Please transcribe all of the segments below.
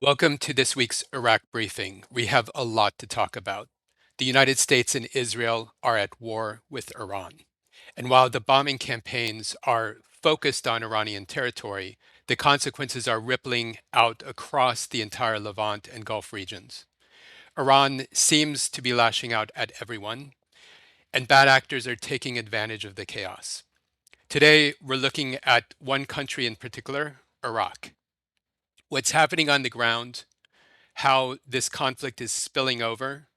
Welcome to this week's Iraq briefing. We have a lot to talk about. The United States and Israel are at war with Iran. And while the bombing campaigns are focused on Iranian territory, the consequences are rippling out across the entire Levant and Gulf regions. Iran seems to be lashing out at everyone, and bad actors are taking advantage of the chaos. Today, we're looking at one country in particular, Iraq. What's happening on the ground, how this conflict is spilling over,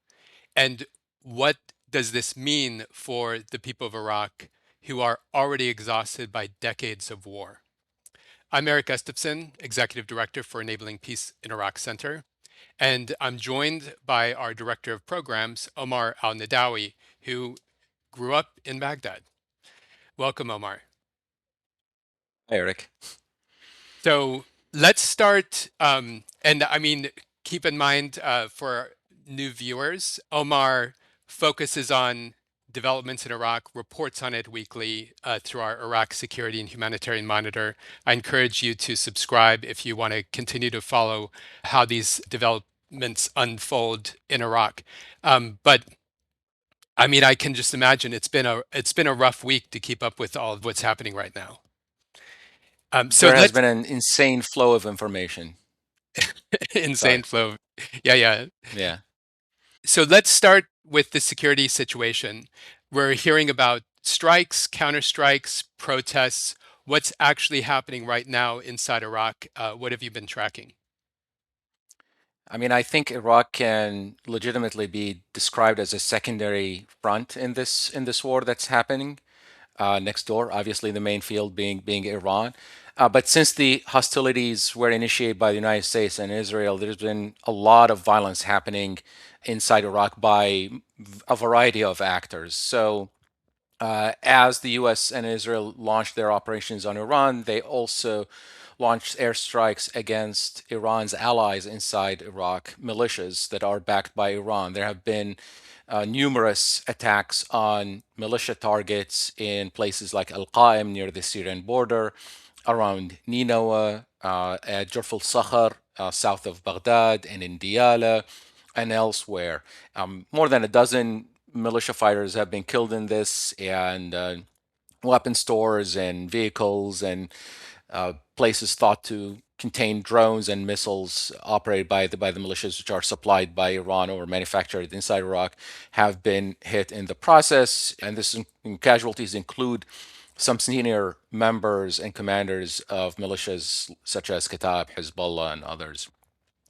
and what does this mean for the people of Iraq who are already exhausted by decades of war. I'm Erik Gustafson, Executive Director for Enabling Peace in Iraq Center, and I'm joined by our Director of Programs, Omar Al-Nidawi, who grew up in Baghdad. Welcome, Omar. Hi, Erik. So let's start, and I mean, keep in mind for new viewers, Omar focuses on developments in Iraq, reports on it weekly through our Iraq Security and Humanitarian Monitor. I encourage you to subscribe if you want to continue to follow how these developments unfold in Iraq. But I mean, I can just imagine it's been a rough week to keep up with all of what's happening right now. So There has let's been an insane flow of information. insane Sorry. flow. Yeah, yeah. Yeah. So let's start with the security situation. We're hearing about strikes, counterstrikes, protests. What's actually happening right now inside Iraq? What have you been tracking? I mean, I think Iraq can legitimately be described as a secondary front in this war that's happening next door. Obviously, the main field being Iran. But since the hostilities were initiated by the United States and Israel, there's been a lot of violence happening inside Iraq by a variety of actors. So as the US and Israel launched their operations on Iran, they also launched airstrikes against Iran's allies inside Iraq, militias that are backed by Iran. There have been numerous attacks on militia targets in places like Al Qaim near the Syrian border, around Ninawa, at Jurf al Sakhar, south of Baghdad, and in Diyala, and elsewhere. More than a dozen militia fighters have been killed in this, and weapon stores and vehicles and places thought to contain drones and missiles operated by the militias, which are supplied by Iran or manufactured inside Iraq, have been hit in the process. And casualties include some senior members and commanders of militias such as Kataib, Hezbollah, and others.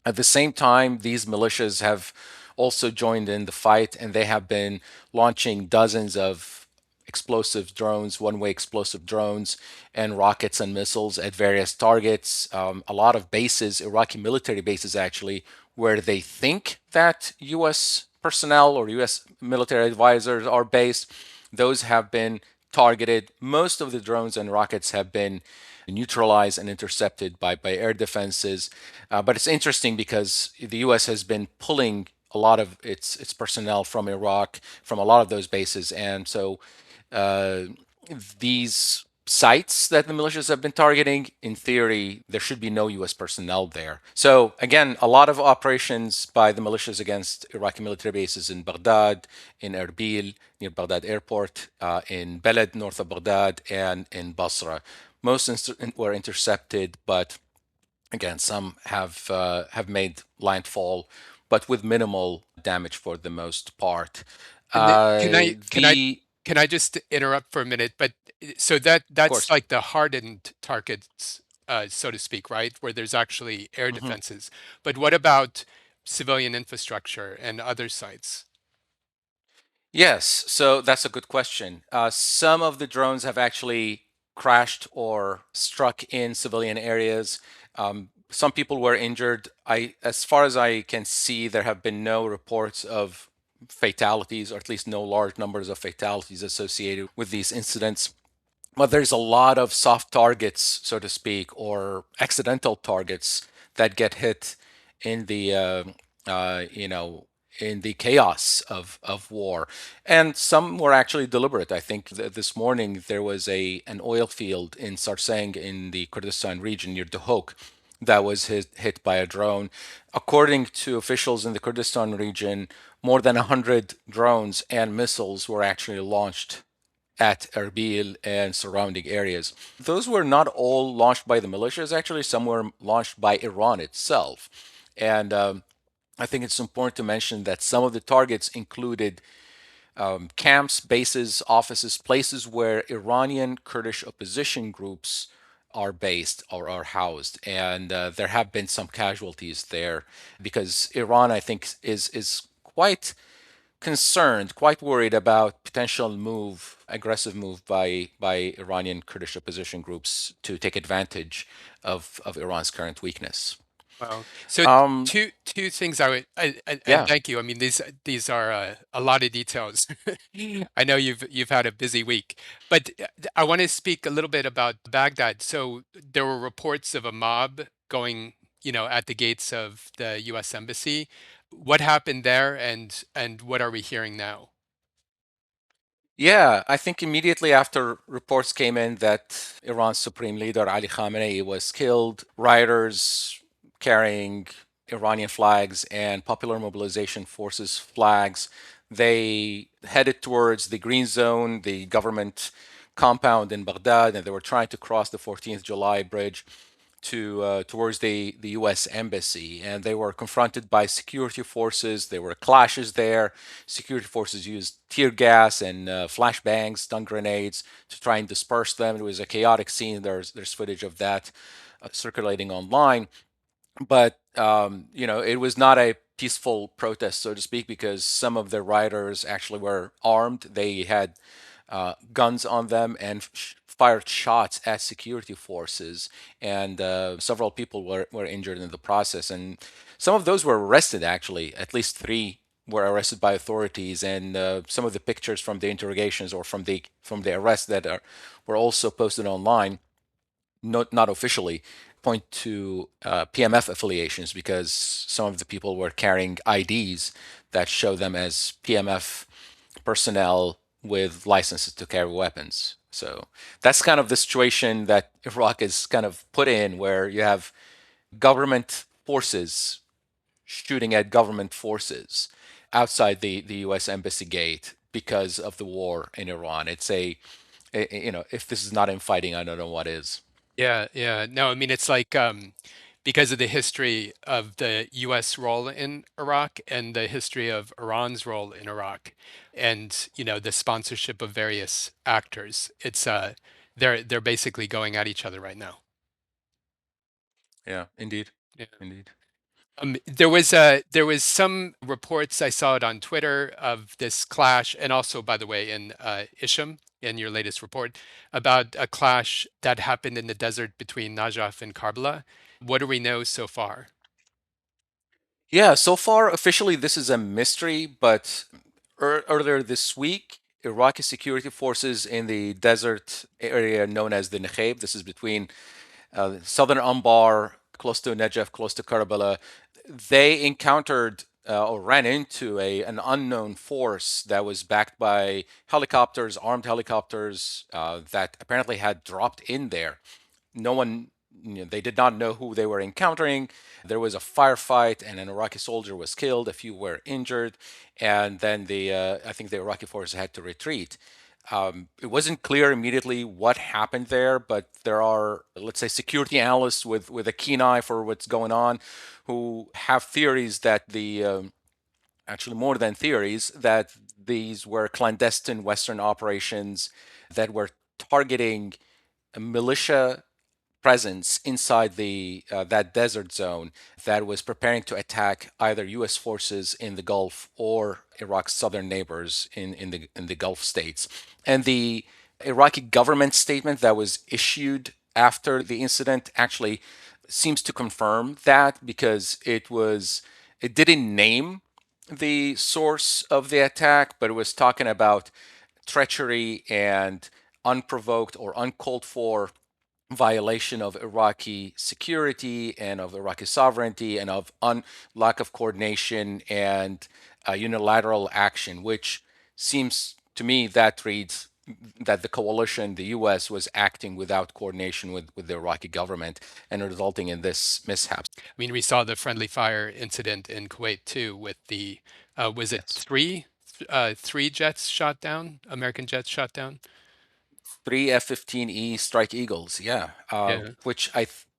At the same time, these militias have also joined in the fight, and they have been launching dozens of explosive drones, one-way explosive drones, and rockets and missiles at various targets. A lot of bases, Iraqi military bases actually, where they think that U.S. personnel or U.S. military advisors are based, those have been targeted. Most of the drones and rockets have been neutralized and intercepted by air defenses. But it's interesting because the U.S. has been pulling a lot of its personnel from Iraq, from a lot of those bases, and so uh, these sites that the militias have been targeting, in theory, there should be no U.S. personnel there. So again, a lot of operations by the militias against Iraqi military bases in Baghdad, in Erbil, near Baghdad airport, in Balad, north of Baghdad, and in Basra. Most were intercepted, but again, some have made landfall, but with minimal damage for the most part. And can I can I The can I just interrupt for a minute? But so that Of that's course. like the hardened targets, so to speak, right? Where there's actually air Mhm. defenses. But what about civilian infrastructure and other sites? Yes, so that's a good question. Some of the drones have actually crashed or struck in civilian areas. Some people were injured. As far as I can see, there have been no reports of fatalities, or at least no large numbers of fatalities associated with these incidents. But there's a lot of soft targets, so to speak, or accidental targets that get hit in the you know in the chaos of war, and some were actually deliberate. I think this morning there was a an oil field in Sarsang in the Kurdistan region near Duhok that was hit by a drone. According to officials in the Kurdistan region, more than 100 drones and missiles were actually launched at Erbil and surrounding areas. Those were not all launched by the militias, actually, some were launched by Iran itself. And I think it's important to mention that some of the targets included camps, bases, offices, places where Iranian Kurdish opposition groups are based or are housed, and there have been some casualties there because Iran, I think, is quite concerned, quite worried about potential aggressive move by Iranian Kurdish opposition groups to take advantage of Iran's current weakness. Wow. So Um, two things I would and yeah, thank you. I mean these are a lot of details. I know you've had a busy week, but I want to speak a little bit about Baghdad. So there were reports of a mob going, at the gates of the U.S. embassy. What happened there, and what are we hearing now? Yeah, I think immediately after reports came in that Iran's supreme leader Ali Khamenei was killed, rioters carrying Iranian flags and Popular Mobilization Forces flags, they headed towards the Green Zone, the government compound in Baghdad, and they were trying to cross the 14th July bridge towards the U.S. embassy, and they were confronted by security forces. There were clashes there. Security forces used tear gas and flashbangs, stun grenades to try and disperse them. It was a chaotic scene. There's footage of that circulating online, but it was not a peaceful protest, so to speak, because some of the rioters actually were armed. They had guns on them and fired shots at security forces, and several people were injured in the process. And some of those were arrested, actually. At least three were arrested by authorities, and some of the pictures from the interrogations or from the arrests that were also posted online, not officially, point to PMF affiliations because some of the people were carrying IDs that show them as PMF personnel with licenses to carry weapons. So that's kind of the situation that Iraq is kind of put in, where you have government forces shooting at government forces outside the U.S. embassy gate because of the war in Iran. If this is not infighting, I don't know what is. Yeah, yeah. No, I mean it's like because of the history of the US role in Iraq and the history of Iran's role in Iraq and the sponsorship of various actors. It's they're basically going at each other right now. Yeah, indeed, Yeah. indeed. There was some reports I saw it on Twitter of this clash, and also, by the way, in Isham, in your latest report, about a clash that happened in the desert between Najaf and Karbala. What do we know so far? Yeah, so far officially this is a mystery, but earlier this week, Iraqi security forces in the desert area known as the Nekheb, this is between southern Anbar, close to Najaf, close to Karbala, they encountered or ran into an unknown force that was backed by helicopters, armed helicopters that apparently had dropped in there. No one, they did not know who they were encountering. There was a firefight, and an Iraqi soldier was killed. A few were injured, and then I think the Iraqi forces had to retreat. It wasn't clear immediately what happened there, but there are, let's say, security analysts with a keen eye for what's going on, who have theories that actually more than theories, that these were clandestine Western operations that were targeting a militia presence inside the that desert zone that was preparing to attack either U.S. forces in the Gulf or Iraq's southern neighbors in the Gulf states. And the Iraqi government statement that was issued after the incident actually seems to confirm that, because it didn't name the source of the attack, but it was talking about treachery and unprovoked or uncalled for violation of Iraqi security and of Iraqi sovereignty and of lack of coordination and unilateral action, which seems to me that reads that the coalition, the U.S., was acting without coordination with the Iraqi government and resulting in this mishap. I mean, we saw the friendly fire incident in Kuwait too, with the was it Yes. three jets shot down, American jets shot down? Three F-15E Strike Eagles, yeah, Yeah. which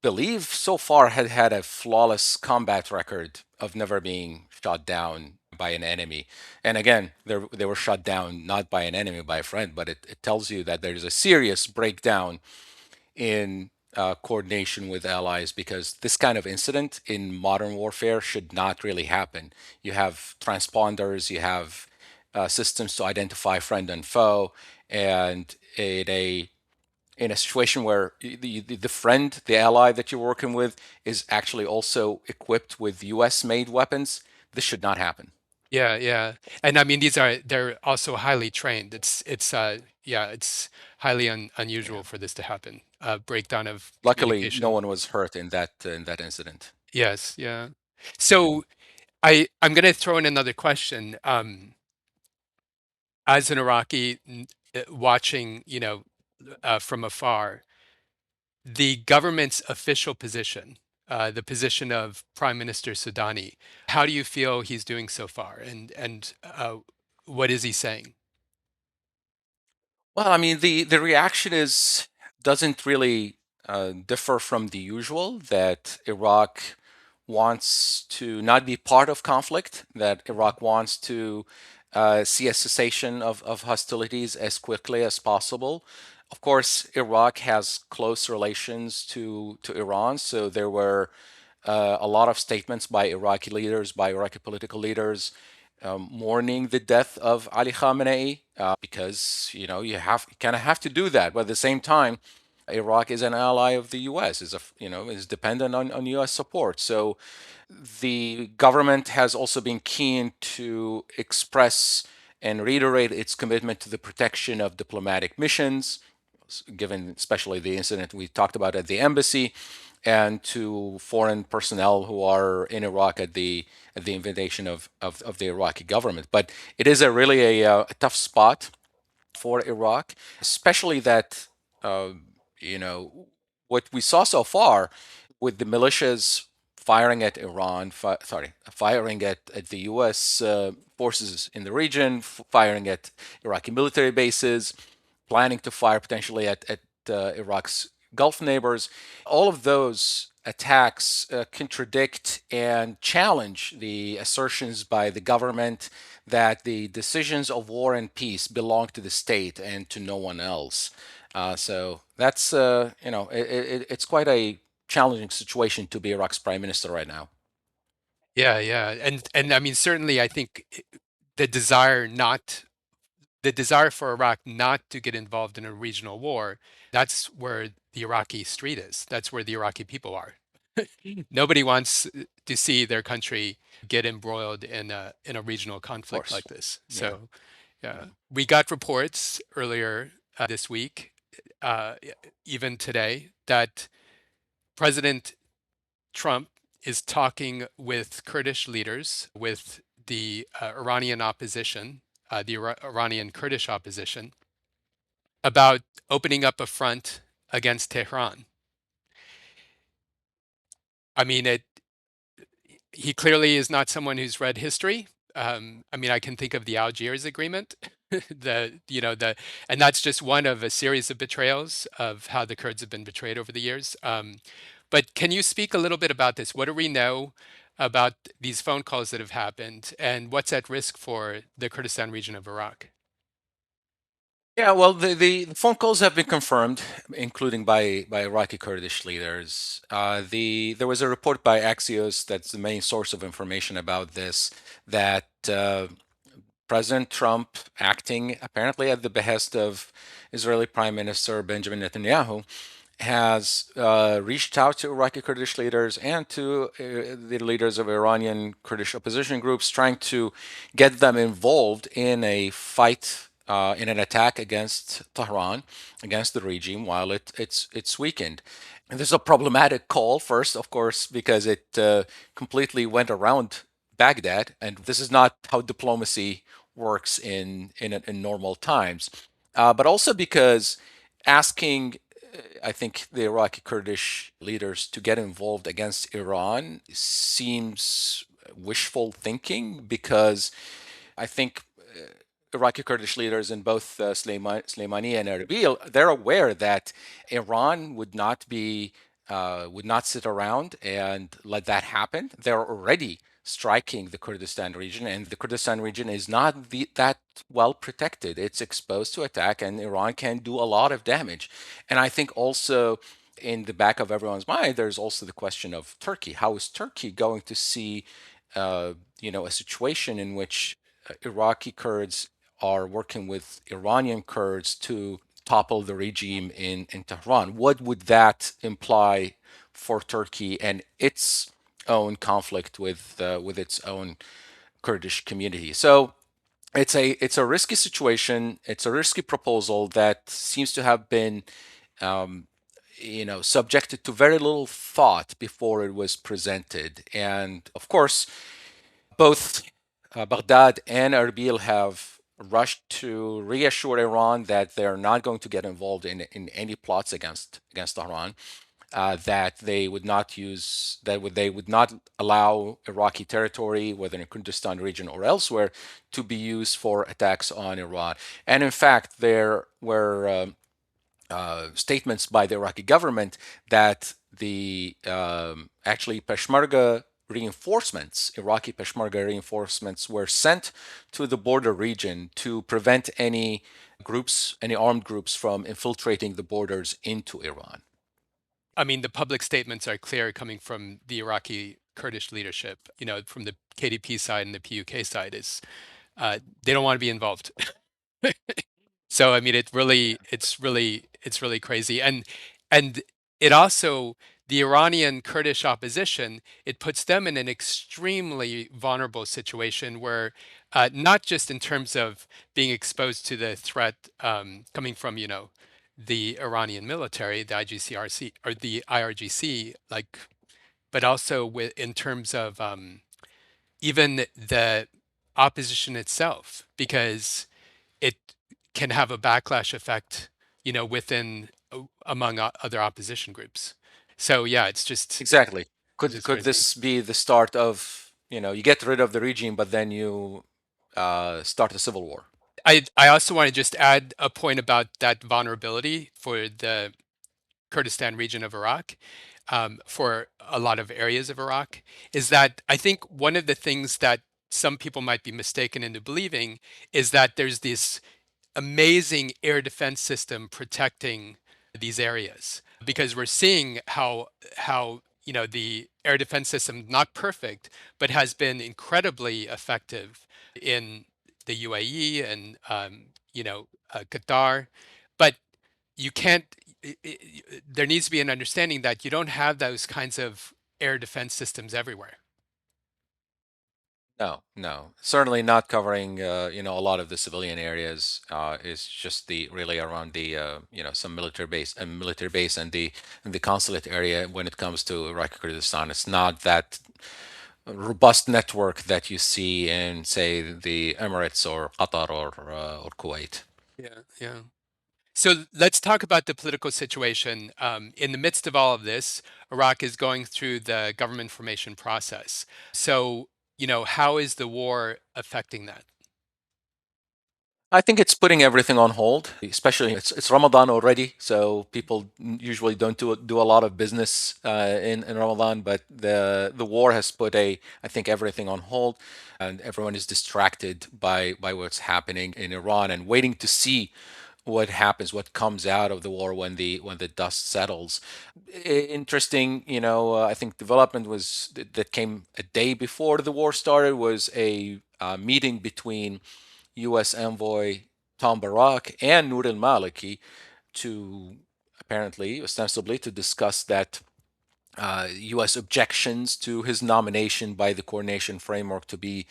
believe so far had a flawless combat record of never being shot down by an enemy. And again, they were shot down not by an enemy, by a friend, but it tells you that there's a serious breakdown in coordination with allies, because this kind of incident in modern warfare should not really happen. You have transponders, you have systems to identify friend and foe, and in a situation where the friend, the ally that you're working with, is actually also equipped with U.S. made weapons, this should not happen. Yeah, yeah. And I mean they're also highly trained. It's yeah, it's highly unusual Yeah. for this to happen. Breakdown of Luckily, no communication. one was hurt in that incident. Yes, yeah. So I'm going to throw in another question. As an Iraqi watching, from afar, the government's official position, the position of Prime Minister Sudani, how do you feel he's doing so far? And what is he saying? Well, I mean, the reaction is doesn't really differ from the usual, that Iraq wants to not be part of conflict, that Iraq wants to see a cessation of hostilities as quickly as possible. Of course, Iraq has close relations to Iran, so there were a lot of statements by Iraqi leaders, by Iraqi political leaders, mourning the death of Ali Khamenei, because you kind of have to do that. But at the same time, Iraq is an ally of the U.S. is dependent on U.S. support. So the government has also been keen to express and reiterate its commitment to the protection of diplomatic missions, given especially the incident we talked about at the embassy, and to foreign personnel who are in Iraq at the invitation of the Iraqi government. But it is a tough spot for Iraq, especially that uh, you know what we saw so far with the militias firing at firing at the U.S. Forces in the region, firing at Iraqi military bases, planning to fire potentially at Iraq's Gulf neighbors. All of those attacks contradict and challenge the assertions by the government that the decisions of war and peace belong to the state and to no one else. So that's it's quite a challenging situation to be Iraq's prime minister right now. Yeah, yeah. And I mean certainly I think the desire not the desire for Iraq not to get involved in a regional war, that's where the Iraqi street is. That's where the Iraqi people are. Nobody wants to see their country get embroiled in a regional Of conflict course, like this. yeah, So, yeah, yeah. we got reports earlier this week, uh, even today, that President Trump is talking with Kurdish leaders, with the Iranian opposition, the Iranian Kurdish opposition, about opening up a front against Tehran. I mean, he clearly is not someone who's read history. I mean, I can think of the Algiers Agreement, and that's just one of a series of betrayals of how the Kurds have been betrayed over the years. But can you speak a little bit about this? What do we know about these phone calls that have happened, and what's at risk for the Kurdistan region of Iraq? Yeah, well, the phone calls have been confirmed, including by Iraqi Kurdish leaders. There was a report by Axios, that's the main source of information about this, that President Trump, acting apparently at the behest of Israeli Prime Minister Benjamin Netanyahu, has reached out to Iraqi Kurdish leaders and to the leaders of Iranian Kurdish opposition groups, trying to get them involved in a fight, in an attack against Tehran, against the regime, while it's weakened. And this is a problematic call, first, of course, because it completely went around Baghdad, and this is not how diplomacy works in normal times. but also because asking, I think, the Iraqi Kurdish leaders to get involved against Iran seems wishful thinking because I think Iraqi Kurdish leaders in both Soleimani and Erbil, they're aware that Iran would not sit around and let that happen. They're already striking the Kurdistan region, and the Kurdistan region is not that well protected. It's exposed to attack, and Iran can do a lot of damage. And I think also in the back of everyone's mind, there's also the question of Turkey. How is Turkey going to see, a situation in which Iraqi Kurds are working with Iranian Kurds to topple the regime in Tehran? What would that imply for Turkey and its own conflict with its own Kurdish community? So it's a risky situation. It's a risky proposal that seems to have been subjected to very little thought before it was presented. And of course, both Baghdad and Erbil have rushed to reassure Iran that they're not going to get involved in any plots against Tehran, that they would not allow Iraqi territory, whether in Kurdistan region or elsewhere, to be used for attacks on Iran. And in fact, there were statements by the Iraqi government that the actually Peshmerga reinforcements, Iraqi Peshmerga reinforcements, were sent to the border region to prevent any armed groups from infiltrating the borders into Iran. I mean, the public statements are clear coming from the Iraqi Kurdish leadership, from the KDP side and the PUK side is they don't want to be involved. So I mean, it's really crazy, and it also the Iranian Kurdish opposition, it puts them in an extremely vulnerable situation where not just in terms of being exposed to the threat coming from the Iranian military, the IGCRC or the IRGC, like, but also in terms of even the opposition itself, because it can have a backlash effect, within among other opposition groups. So yeah, Exactly. it's Could just could crazy. this be the start of, you get rid of the regime, but then you start a civil war? I also want to just add a point about that vulnerability for the Kurdistan region of Iraq, for a lot of areas of Iraq, is that I think one of the things that some people might be mistaken into believing is that there's this amazing air defense system protecting these areas, because we're seeing how the air defense system, not perfect, but has been incredibly effective in the UAE and Qatar. But you can't there needs to be an understanding that you don't have those kinds of air defense systems everywhere. No, no, certainly not covering a lot of the civilian areas. Is just the really around the some military base and the consulate area. When it comes to Iraq Kurdistan, it's not that robust network that you see in, say, the Emirates or Qatar or Kuwait. Yeah, yeah. So let's talk about the political situation. In the midst of all of this, Iraq is going through the government formation process. So, how is the war affecting that? I think it's putting everything on hold, especially it's Ramadan already, so people usually don't do a lot of business in Ramadan. But the war has put I think everything on hold, and everyone is distracted by what's happening in Iran and waiting to see what happens, what comes out of the war when the dust settles. Interesting, I think development that came a day before the war started was a meeting between U.S. envoy Tom Barak and Noor al-Maliki to apparently, ostensibly, to discuss that U.S. objections to his nomination by the coordination framework to be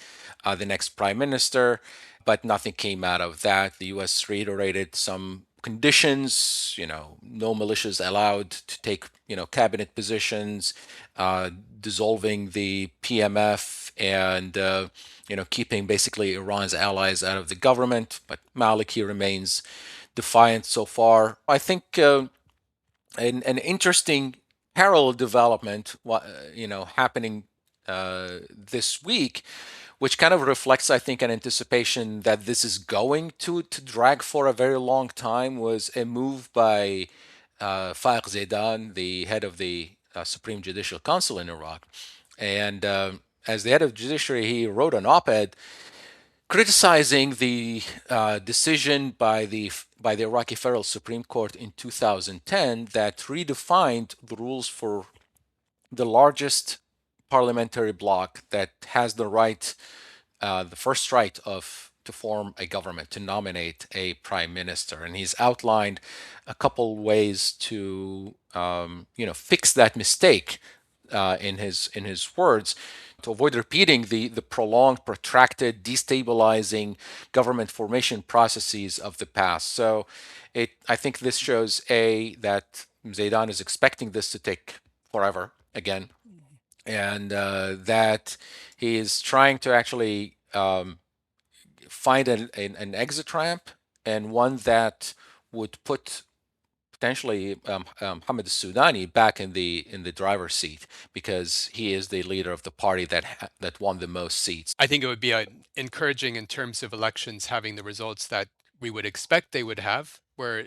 the next prime minister, but nothing came out of that. The U.S. reiterated some conditions, no militias allowed to take, cabinet positions, dissolving the PMF, and keeping basically Iran's allies out of the government. But Maliki remains defiant so far. I think an interesting parallel development, happening this week, which kind of reflects, I think, an anticipation that this is going to drag for a very long time, was a move by Faiq Zaidan, the head of the Supreme Judicial Council in Iraq. And as the head of judiciary, he wrote an op-ed criticizing the decision by the Iraqi Federal Supreme Court in 2010 that redefined the rules for the largest parliamentary bloc that has the first right of to form a government, to nominate a prime minister, and he's outlined a couple ways to fix that mistake in his words, to avoid repeating the prolonged, protracted, destabilizing government formation processes of the past. So, I think this shows that Zaidan is expecting this to take forever again, and that he is trying to actually find an exit ramp, and one that would put potentially Mohammed Sudani back in the driver's seat, because he is the leader of the party that won the most seats. I think it would be encouraging in terms of elections having the results that we would expect they would have, where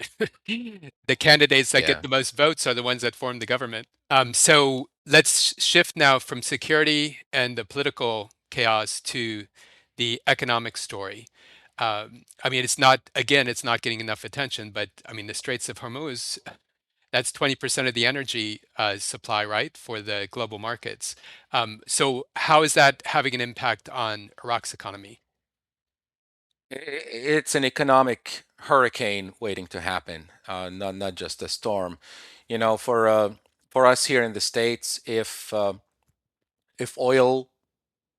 the candidates that get Yeah. the most votes are the ones that form the government. So let's shift now from security and the political chaos to the economic story. I mean, it's not getting enough attention, but I mean, the Straits of Hormuz, that's 20% of the energy supply, right, for the global markets. So how is that having an impact on Iraq's economy? It's an economic hurricane waiting to happen, not just a storm. For us here in the States, if oil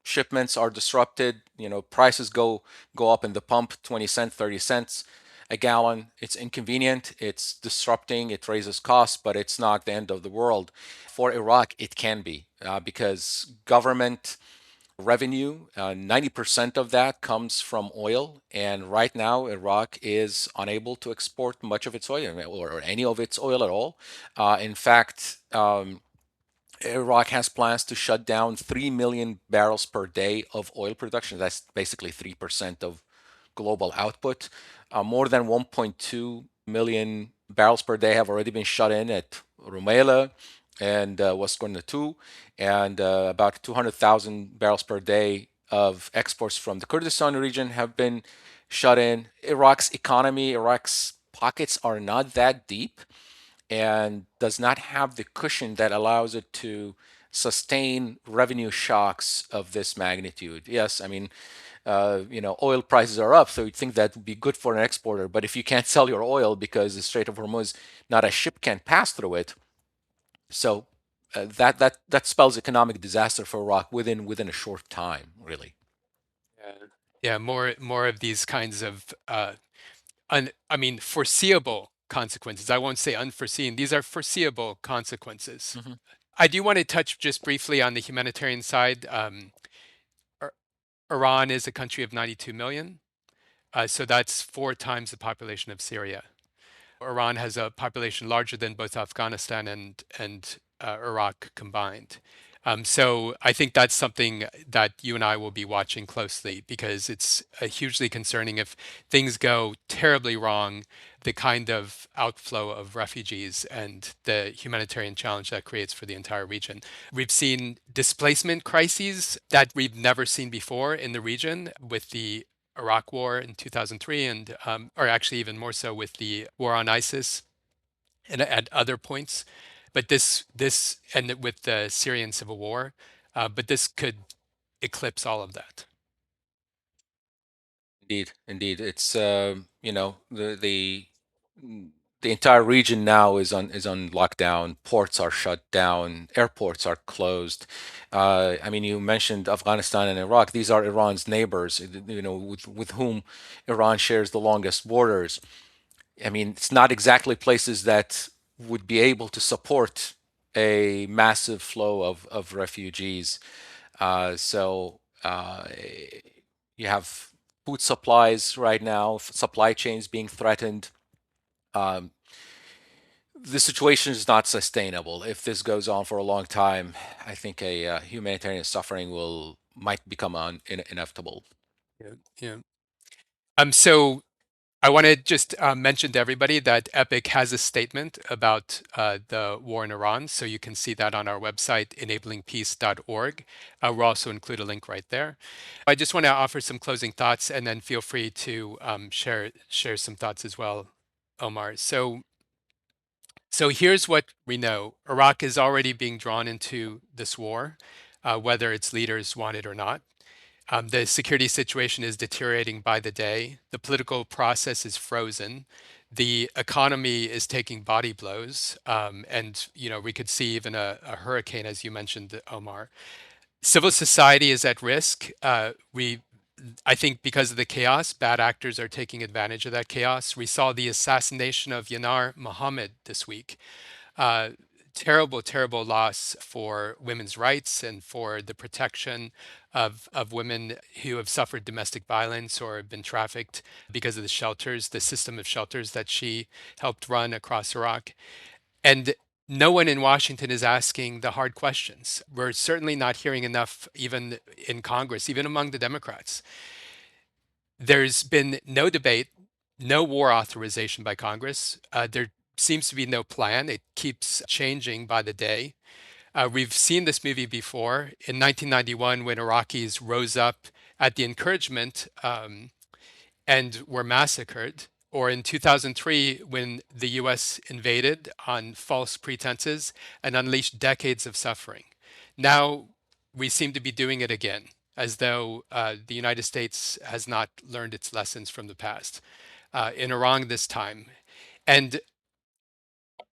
shipments are disrupted, prices go up in the pump 20 cents, 30 cents a gallon. It's inconvenient, it's disrupting, it raises costs, but it's not the end of the world. For Iraq, it can be, because government revenue, 90% of that comes from oil. And right now, Iraq is unable to export much of its oil, or any of its oil at all. In fact, Iraq has plans to shut down 3 million barrels per day of oil production. That's basically 3% of global output. More than 1.2 million barrels per day have already been shut in at Rumaila and Wasqorna 2, and about 200,000 barrels per day of exports from the Kurdistan region have been shut in. Iraq's pockets are not that deep, and does not have the cushion that allows it to sustain revenue shocks of this magnitude. Yes, I mean, oil prices are up, so you'd think that would be good for an exporter. But if you can't sell your oil because the Strait of Hormuz, not a ship can pass through it, so that spells economic disaster for Iraq within a short time, really. Yeah. Yeah, more of these kinds of I mean, foreseeable consequences. I won't say unforeseen. These are foreseeable consequences. Mhm. I do want to touch just briefly on the humanitarian side. Ir- Iran is a country of 92 million, so that's 4 times the population of Syria. Iran has a population larger than both Afghanistan and Iraq combined. So I think that's something that you and I will be watching closely, because it's hugely concerning if things go terribly wrong, the kind of outflow of refugees and the humanitarian challenge that creates for the entire region. We've seen displacement crises that we've never seen before in the region, with the Iraq War in 2003, and or actually even more so with the war on ISIS and at other points. But this and with the Syrian civil war, but this could eclipse all of that. Indeed, indeed. It's mm, the entire region now is on lockdown. Ports are shut down. Airports are closed. I mean, you mentioned Afghanistan and Iraq. These are Iran's neighbors, with whom Iran shares the longest borders. I mean, it's not exactly places that would be able to support a massive flow of refugees. So you have food supplies right now, supply chains being threatened. Um, the situation is not sustainable. If this goes on for a long time, I think a humanitarian suffering will might become inevitable. Yeah, yeah. So I want to just mention to everybody that Epic has a statement about the war in Iran, so you can see that on our website, enablingpeace.org. We'll also include a link right there. I just want to offer some closing thoughts, and then feel free to share some thoughts as well, Omar. So here's what we know: Iraq is already being drawn into this war, whether its leaders want it or not. The security situation is deteriorating by the day. The political process is frozen. The economy is taking body blows, and we could see even a hurricane, as you mentioned, Omar. Civil society is at risk. I think because of the chaos, bad actors are taking advantage of that chaos. We saw the assassination of Yanar Mohammed this week. uh, Terrible, terrible loss for women's rights and for the protection of women who have suffered domestic violence or been trafficked because of the shelters, the system of shelters that she helped run across Iraq. And no one in Washington is asking the hard questions. We're certainly not hearing enough, even in Congress, even among the Democrats. There's been no debate, no war authorization by Congress. There seems to be no plan. It keeps changing by the day. We've seen this movie before in 1991 when Iraqis rose up at the encouragement and were massacred, or in 2003 when the US invaded on false pretenses and unleashed decades of suffering. Now we seem to be doing it again, as though the United States has not learned its lessons from the past. In Iran this time. And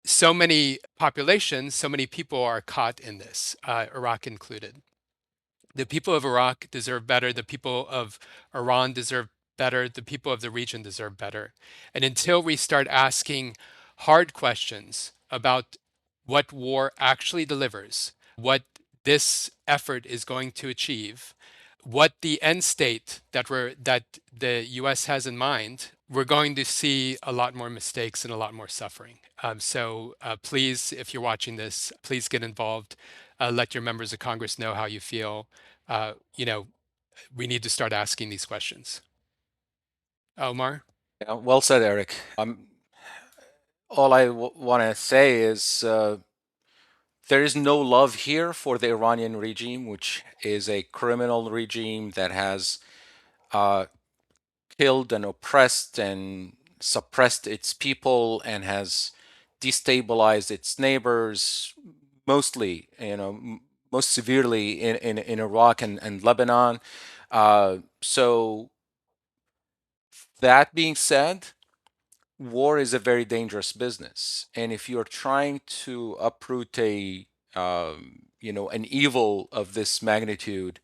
so many populations, so many people are caught in this, Iraq included. The people of Iraq deserve better. The people of Iran deserve better. The people of the region deserve better. And until we start asking hard questions about what war actually delivers, what this effort is going to achieve, what the end state that the US has in mind, we're going to see a lot more mistakes and a lot more suffering. So please, if you're watching this, please get involved. Let your members of Congress know how you feel. uh, you know, we need to start asking these questions. Omar? Yeah, well said, Eric. All I want to say is there is no love here for the Iranian regime, which is a criminal regime that has uh, killed and oppressed and suppressed its people and has destabilized its neighbors, mostly, most severely in Iraq and Lebanon. So that being said, war is a very dangerous business, and if you're trying to uproot an evil of this magnitude,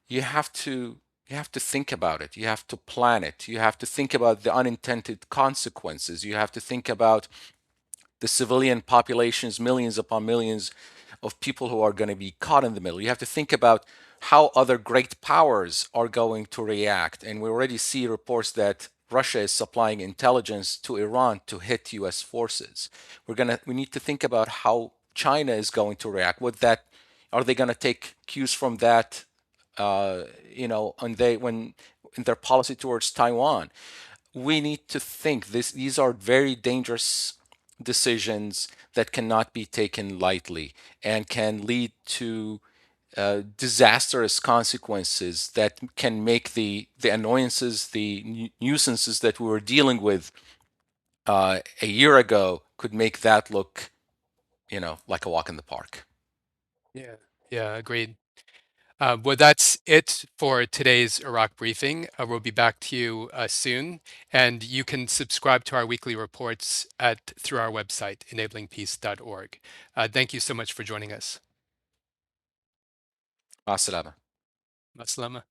you have to you have to think about it. You have to plan it. You have to think about the unintended consequences. You have to think about the civilian populations, millions upon millions of people who are going to be caught in the middle. You have to think about how other great powers are going to react. And we already see reports that Russia is supplying intelligence to Iran to hit US forces. We need to think about how China is going to react. With that, are they going to take cues from that when in their policy towards Taiwan? We need to think these are very dangerous decisions that cannot be taken lightly and can lead to disastrous consequences that can make the annoyances, the nuisances that we were dealing with a year ago could make that look, like a walk in the park. Yeah, yeah, agreed. Well, that's it for today's Iraq briefing. We'll be back to you soon, and you can subscribe to our weekly reports through our website, enablingpeace.org. Thank you so much for joining us. Assalamu. Maslama.